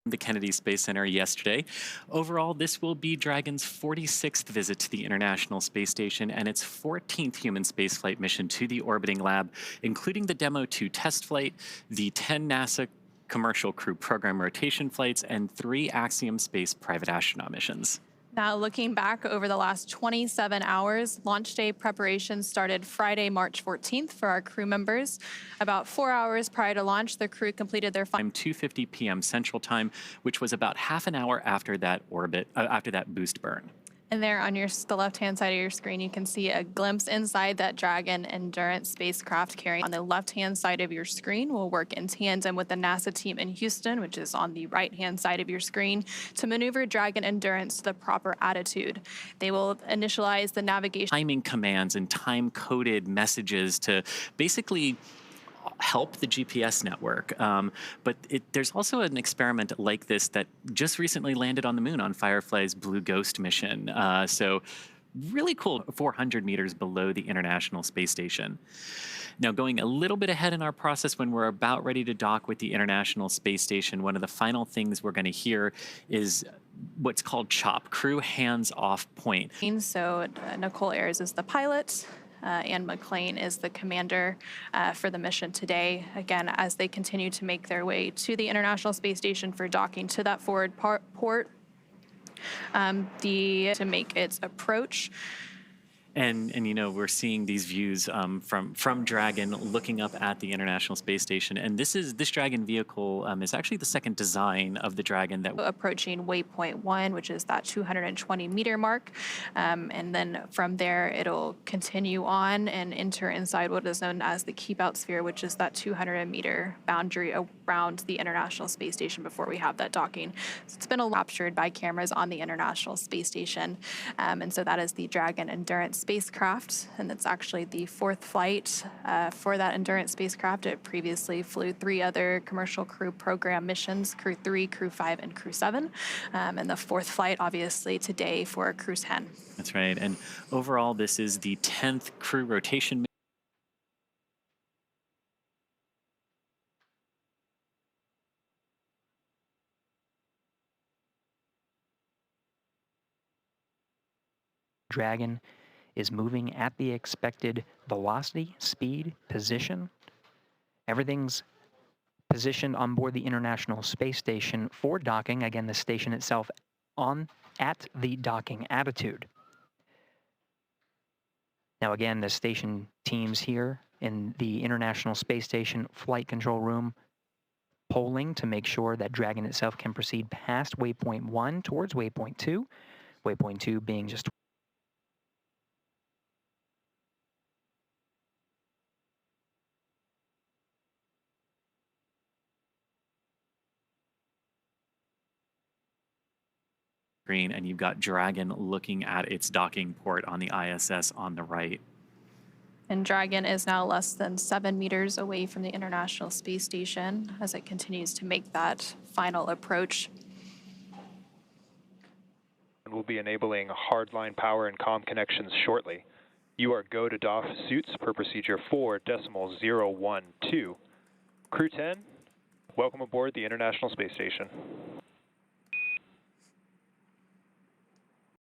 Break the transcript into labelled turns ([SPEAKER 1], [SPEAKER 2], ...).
[SPEAKER 1] The Kennedy Space Center yesterday. Overall, this will be Dragon's 46th visit to the International Space Station and its 14th human spaceflight mission to the orbiting lab, including the Demo 2 test flight, the 10 NASA Commercial Crew Program rotation flights, and 3 Axiom Space private astronaut missions.
[SPEAKER 2] Now, looking back over the last 27 hours, launch day preparations started Friday, March 14th for our crew members. About 4 hours prior to launch, the crew completed their
[SPEAKER 1] Time 2:50 p.m. Central Time, which was about half an hour after that boost burn.
[SPEAKER 2] And there on the left-hand side of your screen, you can see a glimpse inside that Dragon Endurance spacecraft carrying on the left-hand side of your screen. Will work in tandem with the NASA team in Houston, which is on the right-hand side of your screen, to maneuver Dragon Endurance to the proper attitude. They will initialize the navigation
[SPEAKER 1] Timing commands and time-coded messages to basically help the GPS network. But there's also an experiment like this that just recently landed on the moon on Firefly's Blue Ghost mission. So really cool, 400 meters below the International Space Station. Now, going a little bit ahead in our process, when we're about ready to dock with the International Space Station, one of the final things we're going to hear is what's called CHOP, Crew Hands Off Point.
[SPEAKER 2] So Nicole Ayers is the pilot. Ann McLean is the commander for the mission today. Again, as they continue to make their way to the International Space Station for docking to that forward port, to make its approach.
[SPEAKER 1] And you know, we're seeing these views from Dragon looking up at the International Space Station. And this Dragon vehicle is actually the second design of the Dragon that
[SPEAKER 2] approaching waypoint 1, which is that 220 meter mark. And then from there, it'll continue on and enter inside what is known as the keep out sphere, which is that 200 meter boundary around the International Space Station before we have that docking. So it's been captured by cameras on the International Space Station. And so that is the Dragon Endurance spacecraft, and it's actually the 4th flight for that Endurance spacecraft. It previously flew 3 other commercial crew program missions, Crew 3, Crew 5, and Crew 7, and the 4th flight, obviously, today for Crew 10.
[SPEAKER 1] That's right, and overall, this is the 10th crew rotation
[SPEAKER 3] Dragon is moving at the expected velocity, speed, position. Everything's positioned on board the International Space Station for docking. Again, the station itself at the docking attitude. Now again, the station teams here in the International Space Station flight control room polling to make sure that Dragon itself can proceed past waypoint 1 towards waypoint 2. Waypoint 2 being just
[SPEAKER 1] screen, and you've got Dragon looking at its docking port on the ISS on the right.
[SPEAKER 2] And Dragon is now less than 7 meters away from the International Space Station as it continues to make that final approach.
[SPEAKER 4] We'll be enabling hardline power and comm connections shortly. You are go to doff suits per procedure 4.012. Crew 10, welcome aboard the International Space Station.